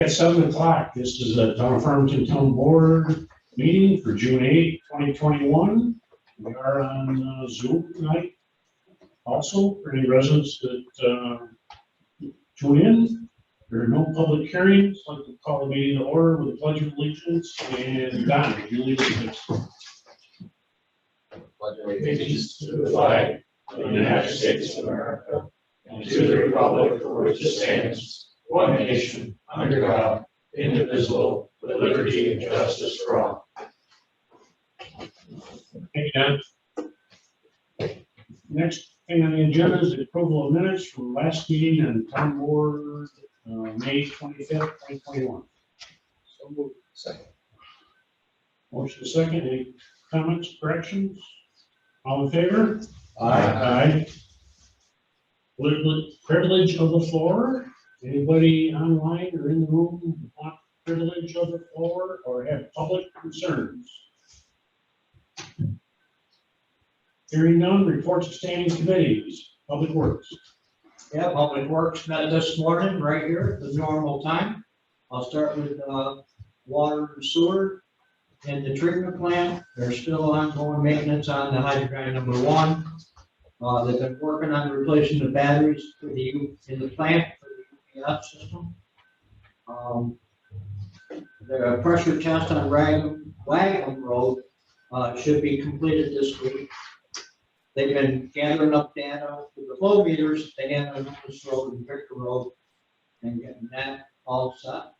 At 7 o'clock, this is the Town of Farmington Town Board meeting for June 8, 2021. We are on Zoom tonight. Also, for any residents that tune in, there are no public hearings. I'd like to call the meeting to order with a pledge of allegiance. And Don, would you lead us, please? Pledge allegiance to the flag of the United States of America and to the republic for which it stands, one nation, under God, indivisible, with liberty and justice for all. Thank you, Don. Next thing on the agenda is the approval of minutes from last meeting on Town Board, May 25th, 2021. So moved. Second. Motion second. Any comments, corrections? All in favor? Aye. Privilege of the floor. Anybody online or in the room want privilege of the floor or have public concerns? Hearing none, reports of standing committees. Public Works. Yeah, Public Works met this morning right here at the normal time. I'll start with water and sewer and the treatment plant. There's still ongoing maintenance on the hydrant number 1. They've been working on replacing the batteries for in the plant for the UPS system. The pressure test on Wagon Road should be completed this week. They've been gathering up data for the flow meters. They have on this road and Victor Road and getting that all set.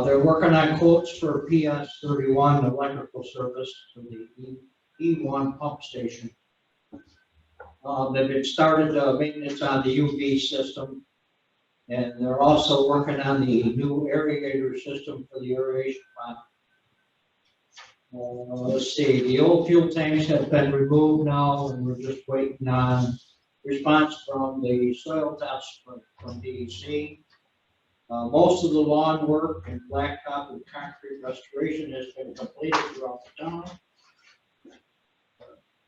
They're working on quotes for PS31 electrical service for the E1 pump station. They've started maintenance on the UV system, and they're also working on the new aerator system for the aeration plant. Let's see, the old fuel tanks have been removed now, and we're just waiting on response from the soil test from DEC. Most of the lawn work and blacktop and concrete restoration has been completed throughout the town.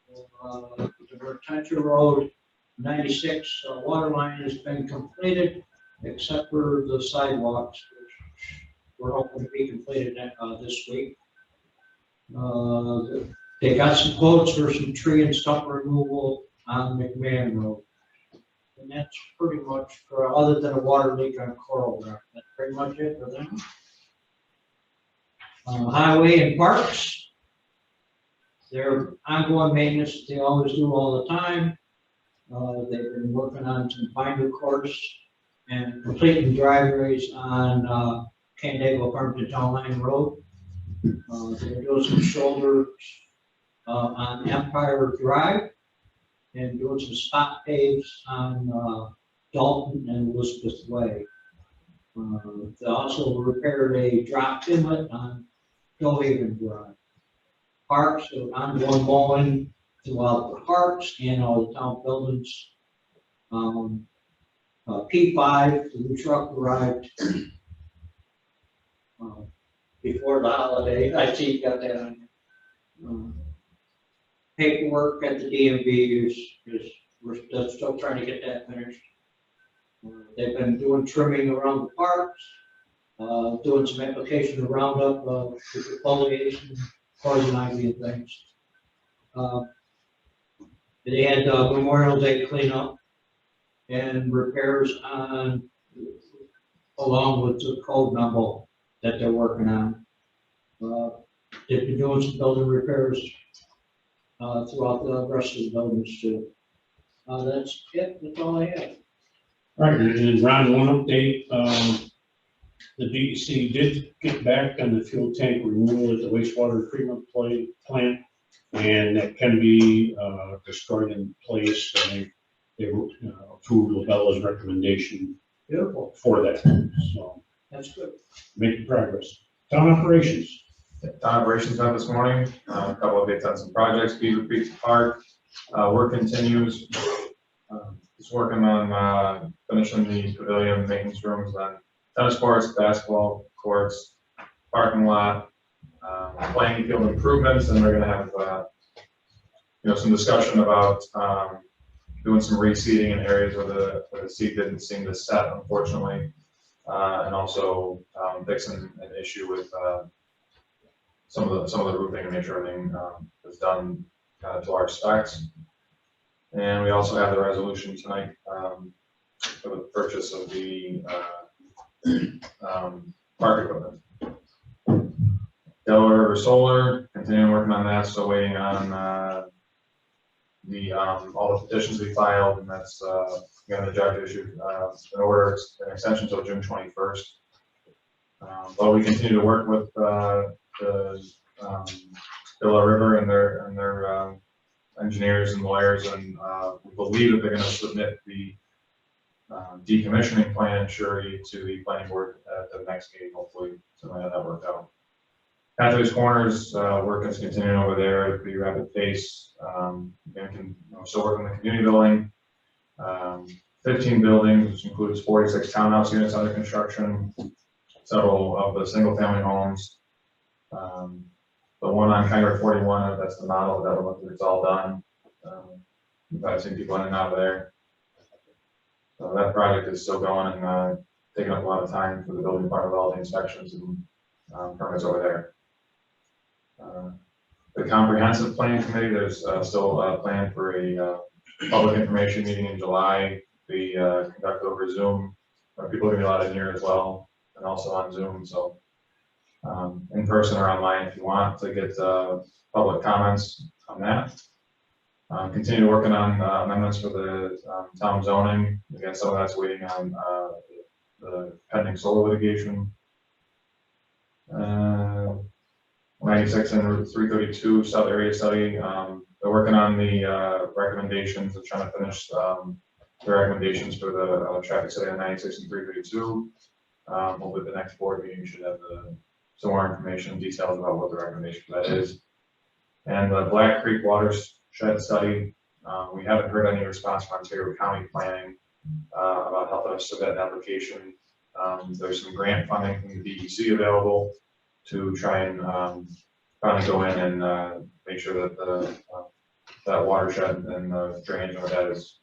The Retention Road 96 water line has been completed, except for the sidewalks, which we're hoping to be completed this week. They got some quotes for some tree and stump removal on McMahon Road. And that's pretty much for, other than a water leak on Coral Rock. That's pretty much it for them. Highway and Parks. Their ongoing maintenance they always do all the time. They've been working on some binder course and completing driveways on Canandaigua Farmington Town Line Road. They're doing some shoulders on Empire Drive and doing some spot paves on Dalton and Elizabeth Way. They also repaired a drop inlet on Hillhaven Drive. Parks are ongoing mowing throughout the parks and all the town buildings. P5, the new truck arrived before the holiday. I see you got that on you. Paperwork at the DMV is we're still trying to get that finished. They've been doing trimming around the parks, doing some application to round up with foliation, poison ivy and things. They had Memorial Day cleanup and repairs on along with the code number that they're working on. They've been doing some building repairs throughout the rest of the buildings too. That's it. That's all I have. All right, and Ron, one update. The DEC did get back on the fuel tank removal at the wastewater treatment plant, and that can be destroyed in place. And they approved Labella's recommendation. Beautiful. For that. So that's good. Making progress. Town operations. Town operations met this morning. A couple of updates on some projects. Beaver Creek Park work continues. Just working on finishing the pavilion maintenance rooms on tennis courts, basketball courts, parking lot, playing field improvements, and we're going to have some discussion about doing some reseeding in areas where the seed didn't seem to set, unfortunately. and also fixing an issue with some of the roofing and make sure everything is done to our specs. And we also have the resolution tonight for the purchase of the park equipment. Delaware River Solar, continuing working on that, still waiting on all the petitions we filed, and that's again the judge issued an order, an extension until June 21st. But we continue to work with the Delaware River and their engineers and lawyers, and we believe that they're going to submit the decommissioning plan surety to the planning board at the next meeting, hopefully, something like that worked out. Pathways Corners, work is continuing over there at a pretty rapid pace. Still working on the community building. 15 buildings, which includes 46 townhouse units under construction, several of the single family homes. The one on County 41, that's the model that looks like it's all done. I've seen people in and out of there. So that project is still going and taking up a lot of time for the building department with all the inspections and permits over there. The comprehensive plan committee, there's still a plan for a public information meeting in July, be conducted over Zoom. People are going to be allowed in here as well, and also on Zoom. So in person or online if you want to get public comments on that. Continue working on amendments for the town zoning. Again, some of that's waiting on the pending solar litigation. 96 and Route 332 South Area Study. They're working on the recommendations. They're trying to finish the recommendations for the traffic study on 96 and 332. Hopefully the next board meeting should have some more information, details about what the recommendation for that is. And the Black Creek Watershed Study, we haven't heard any response from Ontario County Planning about helping us submit an application. There's some grant funding from the DEC available to try and finally go in and make sure that that watershed and the drainage of that is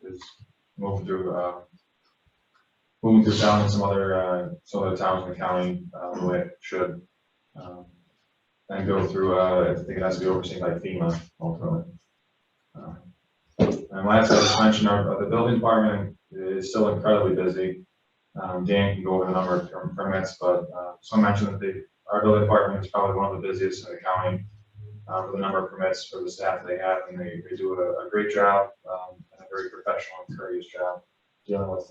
moving through town and some other towns in the county the way it should, and go through. I think it has to be overseen by FEMA ultimately. And last, I just mentioned the building department is still incredibly busy. Dan can go over the number of permits, but so I mentioned that our building department is probably one of the busiest in the county for the number of permits for the staff they have, and they do a great job and a very professional and courteous job dealing with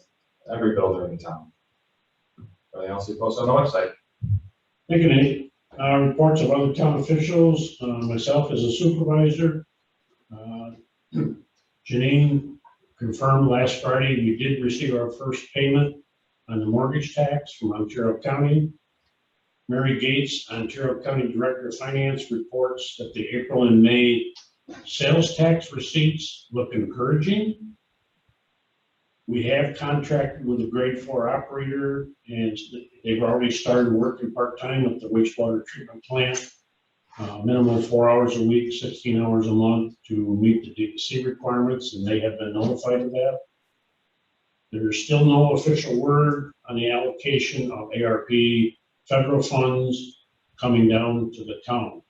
every builder in the town. Everything else you post on the website. Thank you, Nate. Reports of other town officials, myself as a supervisor. Janine confirmed last Friday we did receive our first payment on the mortgage tax from Ontario County. Mary Gates, Ontario County Director of Finance, reports that the April and May sales tax receipts look encouraging. We have contracted with a grade 4 operator, and they've already started working part-time at the wastewater treatment plant. Minimum 4 hours a week, 16 hours a month to meet the DEC requirements, and they have been notified of that. There's still no official word on the allocation of ARP federal funds coming down to the town.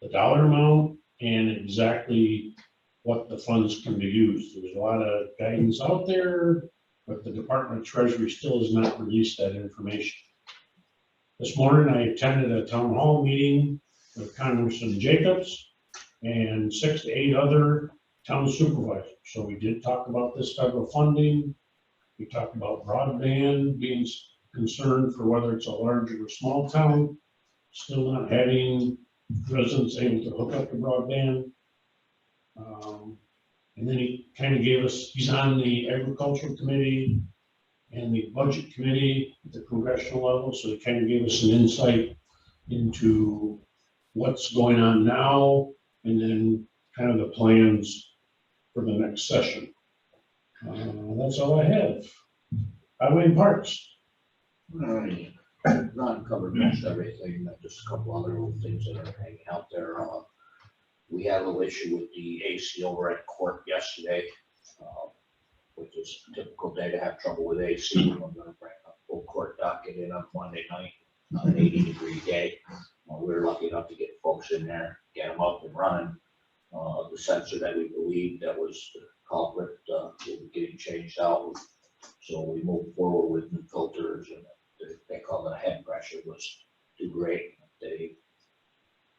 The dollar amount and exactly what the funds can be used. There's a lot of guidance out there, but the Department of Treasury still has not released that information. This morning, I attended a town hall meeting with Congressman Jacobs and 6 to 8 other town supervisors. So we did talk about this federal funding. We talked about broadband being concerned for whether it's a large or a small town, still not having residents able to hook up to broadband. And then he kind of gave us, he's on the agricultural committee and the budget committee at the congressional level, so he kind of gave us an insight into what's going on now and then kind of the plans for the next session. That's all I have. Highway and Parks. Ron covered most everything, just a couple other little things that are hanging out there. We had a little issue with the AC over at court yesterday. which is a typical day to have trouble with AC. We're gonna bring a full court docket in on Monday night, on an 80-degree day. We were lucky enough to get folks in there, get them up and running. The sensor that we believed that was the culprit, was getting changed out. So we moved forward with new filters, and they call it a head pressure was too great. They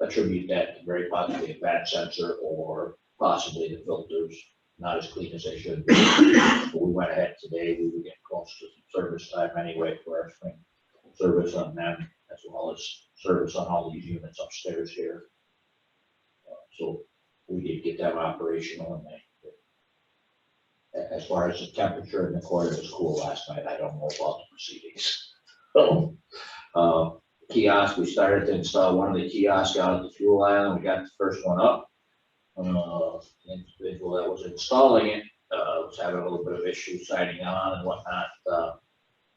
attribute that to very possibly a bad sensor or possibly the filters not as clean as they should be. But we went ahead today, we were getting close to service time anyway for our spring service on them, as well as service on all these units upstairs here. So we did get them operational, and as far as the temperature in the court, it was cool last night. I don't know about the proceedings. So, kiosk, we started to install one of the kiosks out at the fuel island. We got the first one up. The individual that was installing it was having a little bit of issue signing on and whatnot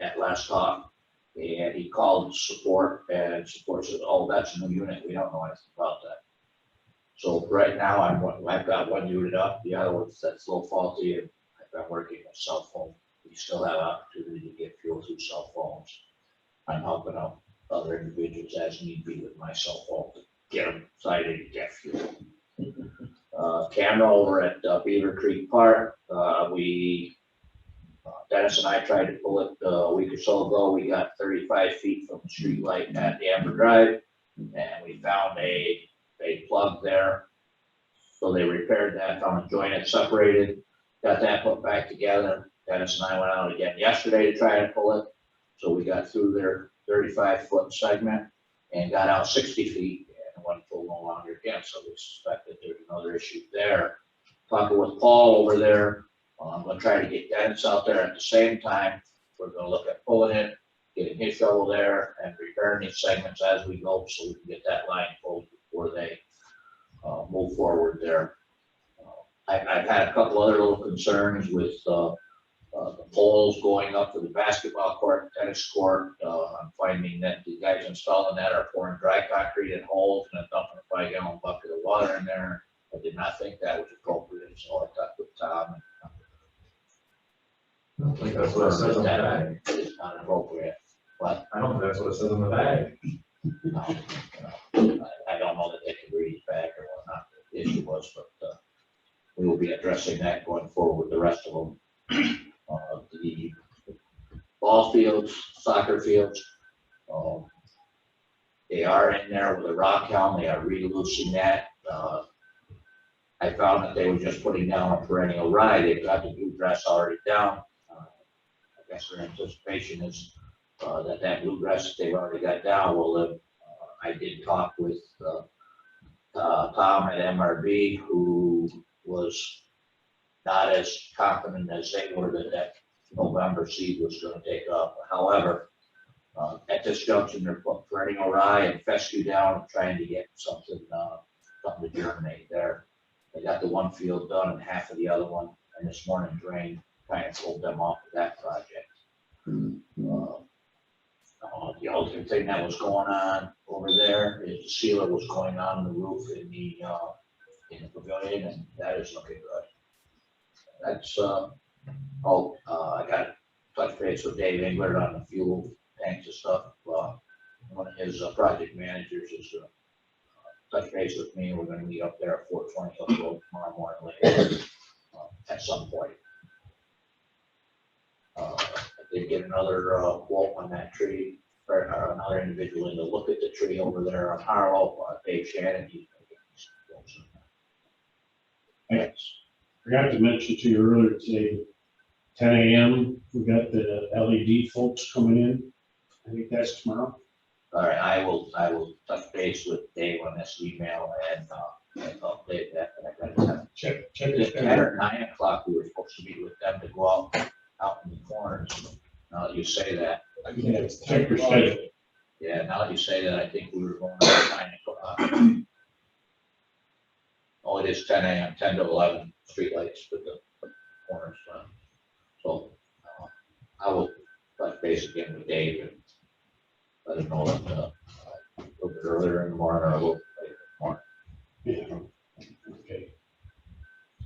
at last talk. And he called support, and support said, "Oh, that's a new unit. We don't know anything about that." So right now I've got one unit up. The other one's that's a little faulty, and I've been working with cell phone. We still have opportunity to get fuel through cell phones. I'm helping out other individuals as need be with my cell phone to get them cited and get fuel. Camera over at Beaver Creek Park, Dennis and I tried to pull it a week or so ago. We got 35 feet from the street light at the Amber Drive, and we found a plug there. So they repaired that, found a joint that separated, got that put back together. Dennis and I went out again yesterday to try to pull it. So we got through their 35-foot segment and got out 60 feet and went full no longer again. So we suspect that there's another issue there. Talking with Paul over there, I'm going to try to get Dennis out there at the same time. We're going to look at pulling it, getting his shovel there, and repairing these segments as we go, so we can get that line pulled before they move forward there. I've had a couple other little concerns with the poles going up to the basketball court, tennis court. I'm finding that the guys installing that are pouring dry concrete in holes and dumping a 5-gallon bucket of water in there. I did not think that was appropriate, so I talked with Tom. I don't think that's what it says on the bag. It's not appropriate, but I don't think that's what it says on the bag. I don't know that they can read his bag or whatnot, the issue was, but we will be addressing that going forward with the rest of them. The ball fields, soccer fields, they are in there with a rock helm. They are re-loosening that. I found that they were just putting down a perennial rye. They've got the bluegrass already down. I guess their anticipation is that bluegrass that they've already got down will live. I did talk with Tom at MRB, who was not as confident as they were that November seed was going to take up. However, at this junction, they're putting perennial rye and fescue down, trying to get something to germinate there. They got the one field done and half of the other one, and this morning's rain kind of pulled them off of that project. The other thing that was going on over there is the sealer was going on the roof in the pavilion, and that is looking good. That's I got to touch base with Dave Englert on the fuel tanks and stuff. One of his project managers is touch base with me. We're going to meet up there at 420 Hill Road tomorrow morning later, at some point. I did get another quote on that tree, or another individual in to look at the tree over there on Harlow, Dave Shannon. He's going to get these quotes in there. Thanks. Forgot to mention to you earlier today, 10 a.m. we got the LED folks coming in. I think that's tomorrow. All right, I will touch base with Dave on this email and update that. But I got to Check at it 10 out. or 9 o'clock, we were supposed to meet with them to go out in the corners. Now that you say that, Yeah, check your schedule. yeah, now that you say that, I think we were going to 9 o'clock. Oh, it is 10 a.m., 10 to 11 streetlights with the corners. So I will touch base again with Dave and let him know that a little bit earlier in the morning or a little later in the morning. Yeah. Okay.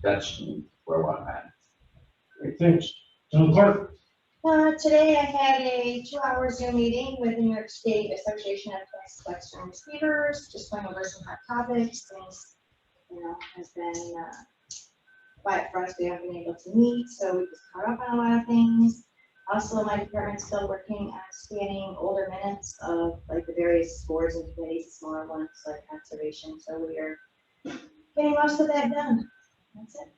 That's where I'm at. Great, thanks. Town clerk? Today I had a 2-hour Zoom meeting with the New York State Association of Western Receivers, just going over some hot topics, things, has been quiet for us. We haven't been able to meet, so we just caught up on a lot of things. Also, my department's still working on scanning older minutes of like the various boards and committees, smaller ones like conservation, so we are getting most of that done. That's it.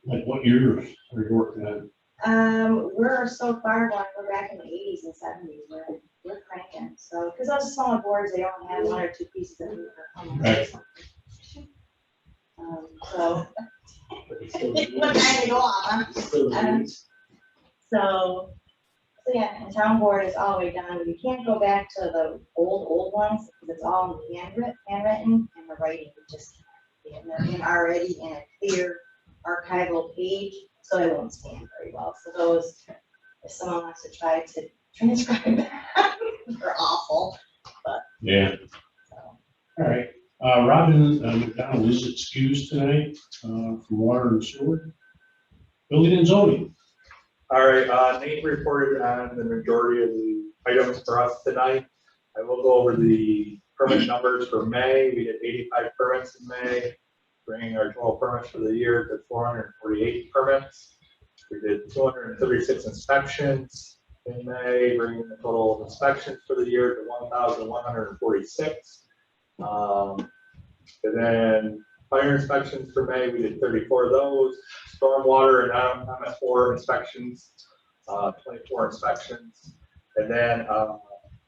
Like what years are you working on? We're so far gone, we're back in the 80s and 70s, we're cranking, so, because those smaller boards, they only have 1 or 2 pieces of paper. Right. So, what time to go on, huh? So yeah, and town board is all the way done, you can't go back to the old ones, because it's all handwritten, and the writing just, they're already in a clear archival page, so it won't scan very well. So those, if someone wants to try to transcribe that, they're awful. Yeah, So. all right. Robin McDonald is excused tonight from water and sewer. Building and zoning. All right, Nate reported on the majority of the items for us tonight. I will go over the permit numbers for May. We did 85 permits in May, bringing our total permits for the year to 448 permits. We did 236 inspections in May, bringing the total of inspections for the year to 1,146. And then fire inspections for May, we did 34 of those. Stormwater and MS4 inspections, 24 inspections. And then a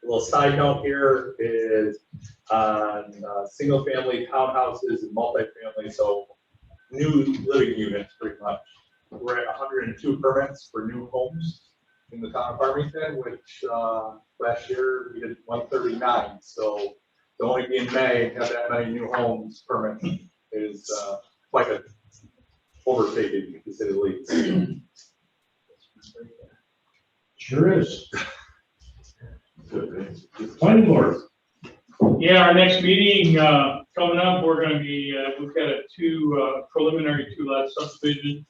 little side note here is on single family townhouses and multifamily, so new living units pretty much. We're at 102 permits for new homes in the town of Farmington, which last year we did 139. So to only be in May and have that many new homes permits is quite a overstated, to say the least. Sure is. Planning board. Yeah, our next meeting coming up, we're gonna be, we've got a preliminary 2-lot subdivision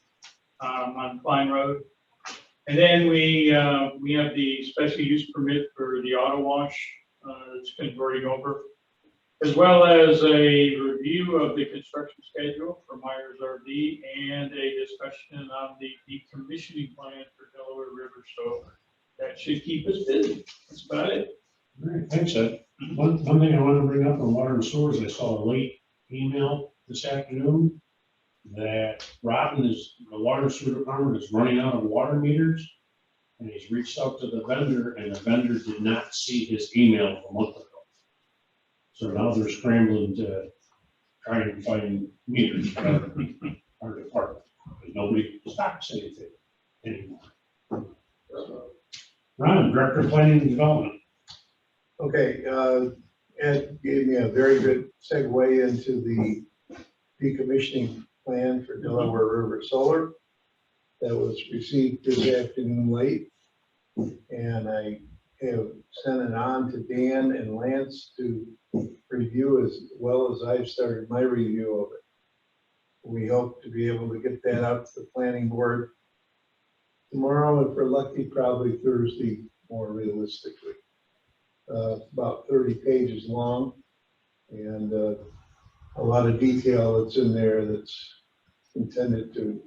on Klein Road. And then we have the special use permit for the auto wash that's been going over, as well as a review of the construction schedule for Myers RV and a discussion on the decommissioning plan for Delaware River. So that should keep us busy. That's about it. All right, thanks, Ed. One thing I want to bring up on water and sewers, I saw a late email this afternoon that the water and sewer department is running out of water meters. And he's reached out to the vendor, and the vendor did not see his email a month ago. So now they're scrambling to try and find meters for our department, because nobody stocks anything anymore. Ron, Director of Planning and Development. Okay, Ed gave me a very good segue into the decommissioning plan for Delaware River Solar that was received this afternoon late. And I have sent it on to Dan and Lance to review, as well as I've started my review of it. We hope to be able to get that out to the planning board tomorrow, if we're lucky, probably Thursday, more realistically. About 30 pages long, and a lot of detail that's in there that's intended to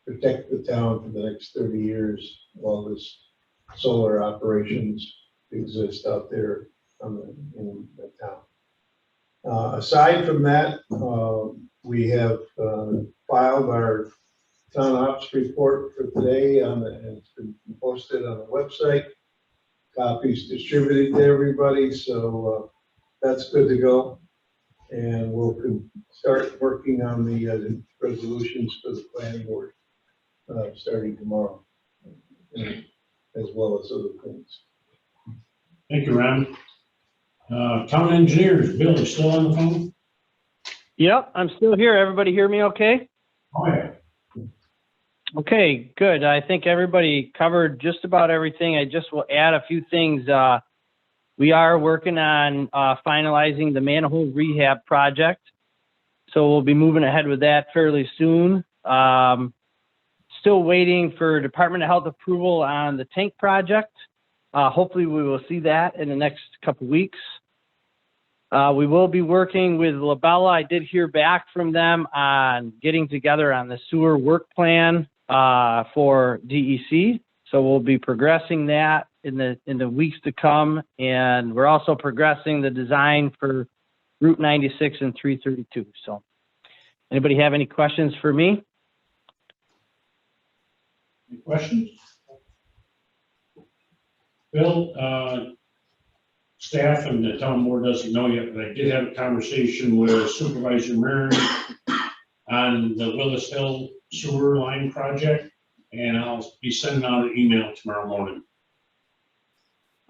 protect the town for the next 30 years while this solar operations exist out there in the town. Aside from that, we have filed our town ops report for today, and it's been posted on the website. Copies distributed to everybody, so that's good to go. And we'll start working on the resolutions for the planning board starting tomorrow, as well as other things. Thank you, Ron. Town engineers, Bill, you still on the phone? Yep, I'm still here. Everybody hear me okay? Oh, yeah. Okay, good. I think everybody covered just about everything. I just will add a few things. We are working on finalizing the manhole rehab project. So we'll be moving ahead with that fairly soon. still waiting for Department of Health approval on the tank project. Hopefully we will see that in the next couple weeks. We will be working with Labella. I did hear back from them on getting together on the sewer work plan for DEC. So we'll be progressing that in the weeks to come. And we're also progressing the design for Route 96 and 332. So anybody have any questions for me? Any questions? Bill, staff and the town board doesn't know yet, but I did have a conversation with Supervisor Marin on the Willis Hill sewer line project, and I'll be sending out an email tomorrow morning.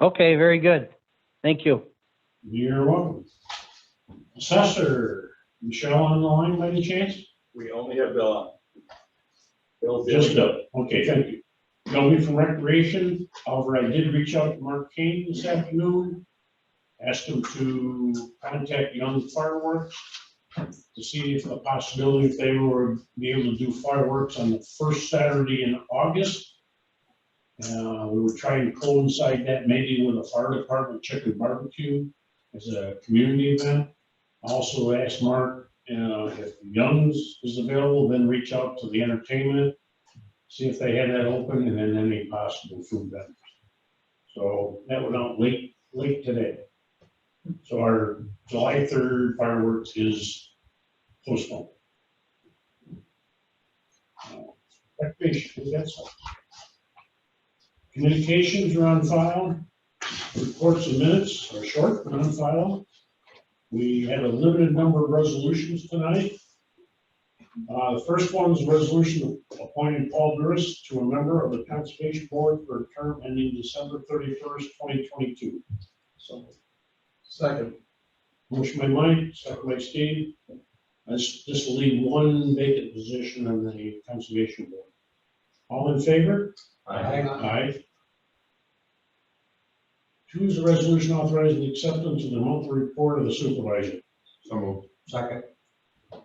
Okay, very good. Thank you. You're welcome. Assessor, Michelle on the line by any chance? We only have Bill on. Bill's the Just only- Bill. Okay, thank you. Nobody from Recreation. However, I did reach out to Mark Kane this afternoon. Asked him to contact Young Fireworks to see if the possibility if they were be able to do fireworks on the first Saturday in August. We were trying to coincide that maybe with a fire department chicken barbecue as a community event. I also asked Mark if Young's is available, then reach out to the entertainment, see if they had that open, and then any possible food vendors. So that went out late today. So our July 3rd fireworks is postponed. Recreation, we got some. Communications are on file. Reports and minutes are short but on file. We had a limited number of resolutions tonight. The first one is a resolution appointing Paul Burris to a member of the Conservation Board for a term ending December 31st, 2022. So. Second. Motion by Mike, second by Steve. This will leave one vacant position on the Conservation Board. All in favor? Aye. Two is a resolution authorizing the acceptance of the monthly report of the supervisor. So moved. Second.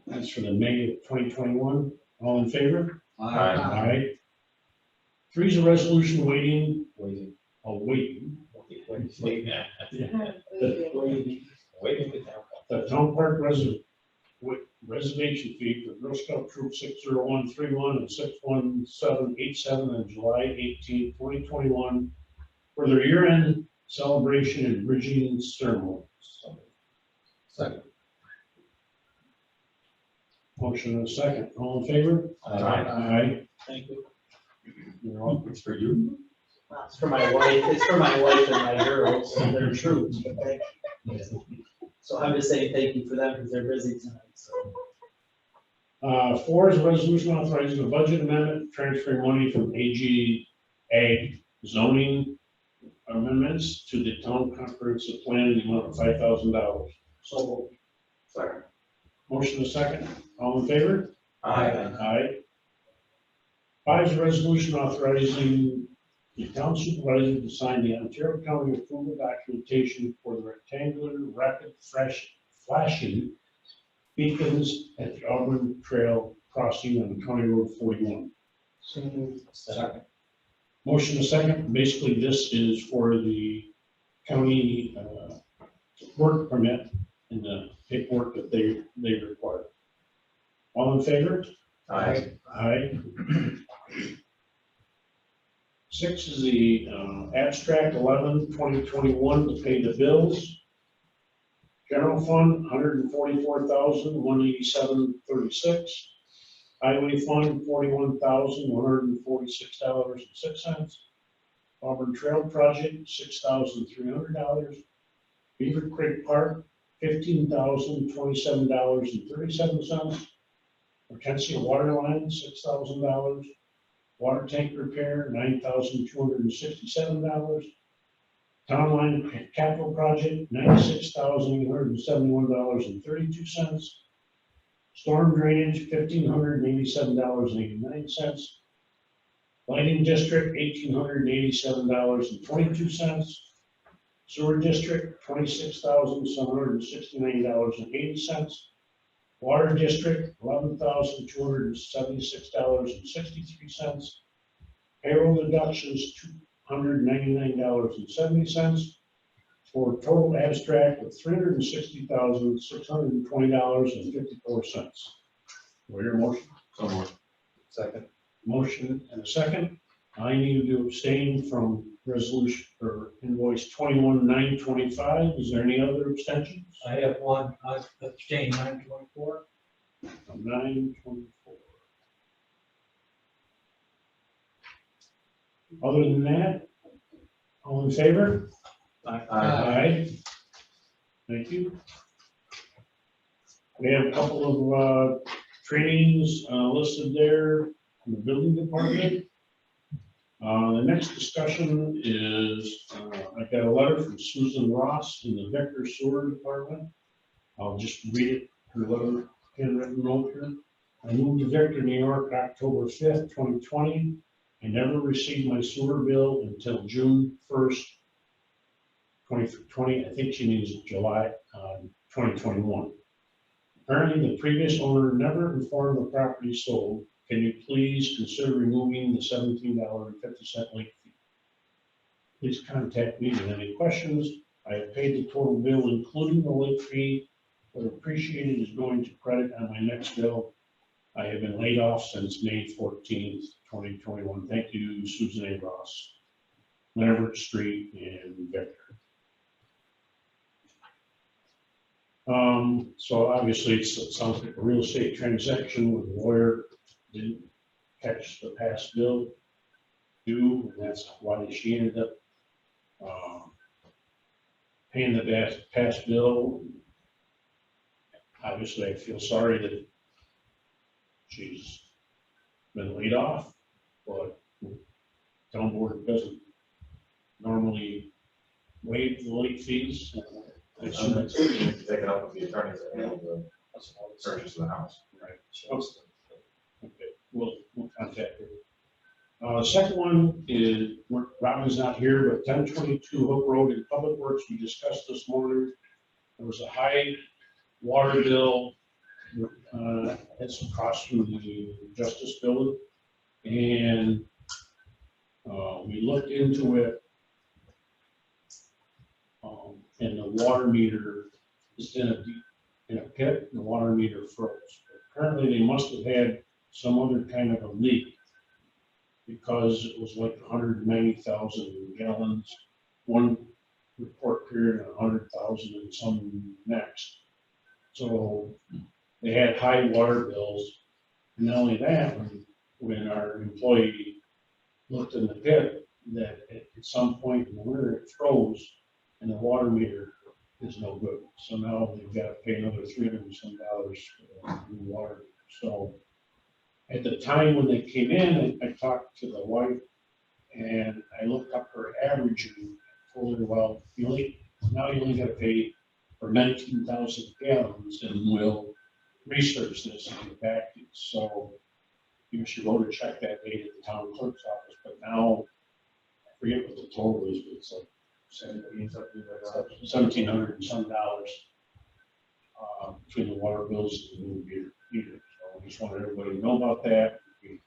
That's for the May of 2021. All in favor? Aye. Three is a resolution waiting. Waiting. The town park reservation fee for Girl Scout Troop 60131 and 61787 on July 18, 2021 for their year-end celebration and bridging ceremony. Second. Motion and a second. All in favor? Aye. Thank you. You're welcome. It's for you. It's for my wife, it's for my wife and my girls, and they're troops, but thank you. So I'm just saying thank you for them because they're busy tonight, so. Four is a resolution authorizing a budget amendment, transferring money from AG Ag zoning amendments to the town comprehensive plan in the amount of $5,000. So. Second. Motion a second. All in favor? Aye. Aye. Five is a resolution authorizing the town supervisor to sign the Ontario County approval documentation for the rectangular rapid flashing beacons at the Auburn Trail crossing on County Road 41. Second. Motion a second. Basically, this is for the county work permit and the paperwork that they require. All in favor? Aye. Aye. Six is the abstract 11/2021 to pay the bills. General fund, $144,187.36. Highway fund, $41,146.06. Auburn Trail Project, $6,300. Beaver Creek Park, $15,027.37. Hortensia Water Line, $6,000. Water tank repair, $9,267. Town line capital project, $96,871.32. Storm drainage, $1,587.89. Lighting district, $1,887.22. Sewer district, $26,769.80. Water District, $11,276.63. Payroll deductions, $299.70. For a total abstract of $360,620.54. Do I hear a motion? So moved. Second. Motion and a second. I need to abstain from resolution or invoice 21,925. Is there any other abstentions? I have one, I abstain, 924. 924. Other than that, all in favor? Aye. Thank you. We have a couple of trainings listed there in the building department. The next discussion is, I got a letter from Susan Ross in the Vector Sewer Department. I'll just read it, her letter, handwritten note here. I moved to Vector, New York, October 5th, 2020. I never received my sewer bill until June 1st, 2020. I think she means July 2021. Apparently, the previous owner never informed the property sold. Can you please consider removing the $17.50 late fee? Please contact me with any questions. I have paid the total bill, including the late fee, but appreciated is going to credit on my next bill. I have been laid off since May 14th, 2021. Thank you, Susan A. Ross, Leonard Street in Vector. So obviously it sounds like a real estate transaction with a lawyer didn't catch the past bill due, and that's why she ended up paying the past bill. Obviously, I feel sorry that she's been laid off, but town board doesn't normally waive the late fees. I assume it's You need to take it up with the attorneys that handle the purchase of the house. right. Okay, we'll contact her. The second one is, Robin's not here, but 1022 Hook Road in Public Works, we discussed this morning. There was a high water bill that's across from the Justice Building. And we looked into it. And the water meter is in a pit, and the water meter froze. Apparently, they must have had some other kind of a leak because it was like 190,000 gallons one report period and 100,000 and some next. So they had high water bills. And not only that, when our employee looked in the pit, that at some point in the winter it froze and the water meter is no good. So now they've got to pay another $300 and some for the new water meter. So at the time when they came in, I talked to the wife and I looked up her average and told her, well, now you only got to pay for 19,000 gallons, and we'll research this and get back to you. So she wrote a check that day to the town clerk's office, but now I forget what the total is, but it's like $1,700 and some dollars between the water bills and the new meter. So I just wanted everybody to know about that. We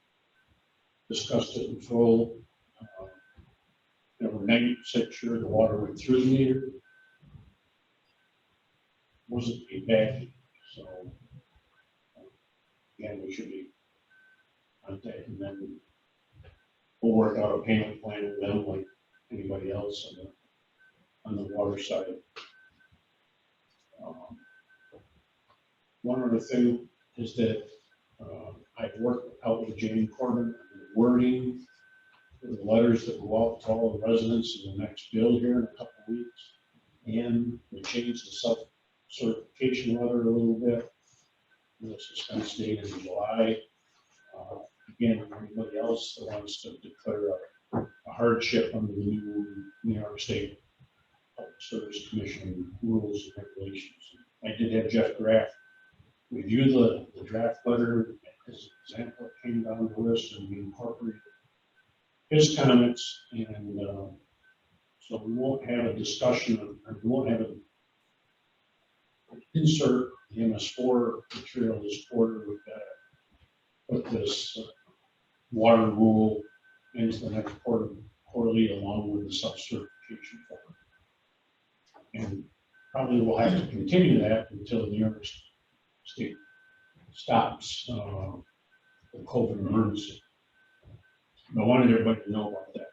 discussed it in full. We're 96% sure the water went through the meter. Wasn't a bad, so again, we should be contacting them. We'll work out a payment plan with them like anybody else on the water side. One other thing is that I've worked out with Jamie Corbin on the wording for the letters that go out to all the residents in the next bill here in a couple of weeks. And we changed the self-certification letter a little bit. The suspense date in July. Again, anybody else that wants to declare a hardship under the New York State Public Service Commission rules and regulations. I did have Jeff Graff review the draft letter as an example. It came down to this, and we incorporated his comments, and so we won't have a discussion, or we won't have an insert the MS4 material this quarter. We've got to put this water rule into the next quarterly along with the sub-certification form. And probably we'll have to continue that until the New York State stops the COVID emergency. But I wanted everybody to know about that.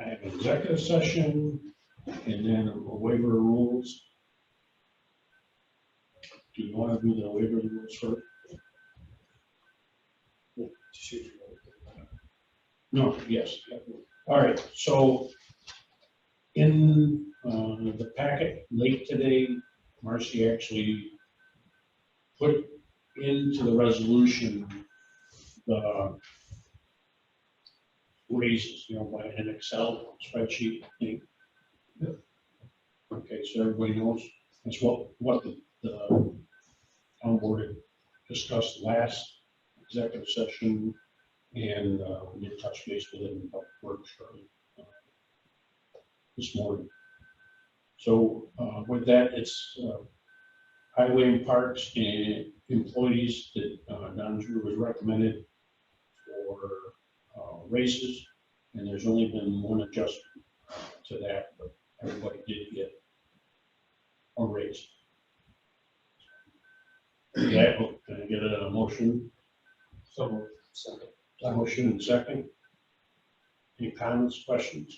I have an executive session and then a waiver of rules. Do you want to do the waiver of the rules first? No, yes. All right, so in the packet late today, Marcy actually put into the resolution the raises, by an Excel spreadsheet thing. Okay, so everybody knows that's what the town board had discussed last executive session, and we did touch base with it in public works this morning. So with that, it's highway and parks and employees that Don Drew was recommended for raises, and there's only been one adjustment to that, but everybody did get a raise. Yeah, can I get a motion? So, second. Motion and second. Any comments, questions?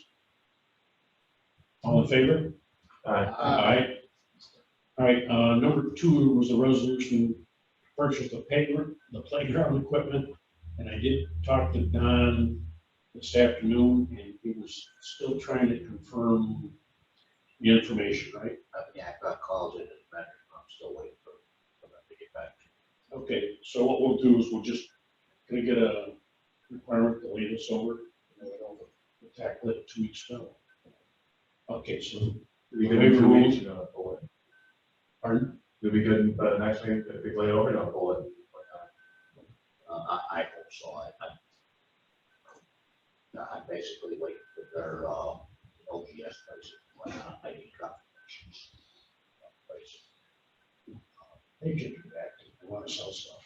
All in favor? Aye. All right, number 2 was a resolution to purchase the playground equipment, and I did talk to Don this afternoon, and he was still trying to confirm the information, right? Yeah, I got calls in as vendor, I'm still waiting for them to get back. Okay, so what we'll do is we'll just, can we get a requirement to lay this over? And then we'll tackle it 2 weeks ago. Okay, so We can do 2 weeks, pull it. pardon? It'll be good, but next week, if we lay it over, don't pull it. I hope so. I'm basically waiting for their OGS prices. I need confirmations. They can do that if they want to sell stuff.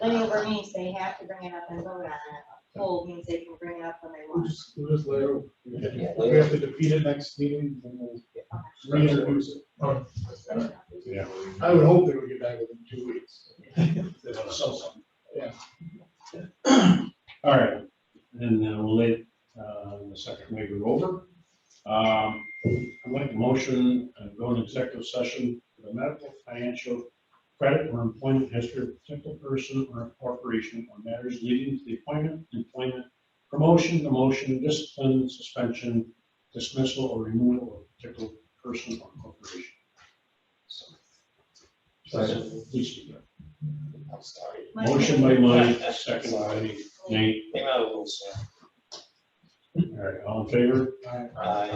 Layover means they have to bring it up and vote on it. Hold means they can bring it up when they want. We'll just lay over. Yeah. We have to defeat it next meeting, and we'll reintroduce it. Yeah. I would hope they would get back within 2 weeks. They want to sell something. Yeah. All right, and then we'll lay the second waiver over. I'd like a motion and go into executive session for the medical, financial, credit, or employment history of a particular person or a corporation or matters leading to the appointment, employment, promotion, demotion, discipline, suspension, dismissal, or removal of a particular person or corporation. Please speak up. I'm sorry. Motion by Mike, second by Nate. Came out a little slow. All right, all in favor? Aye.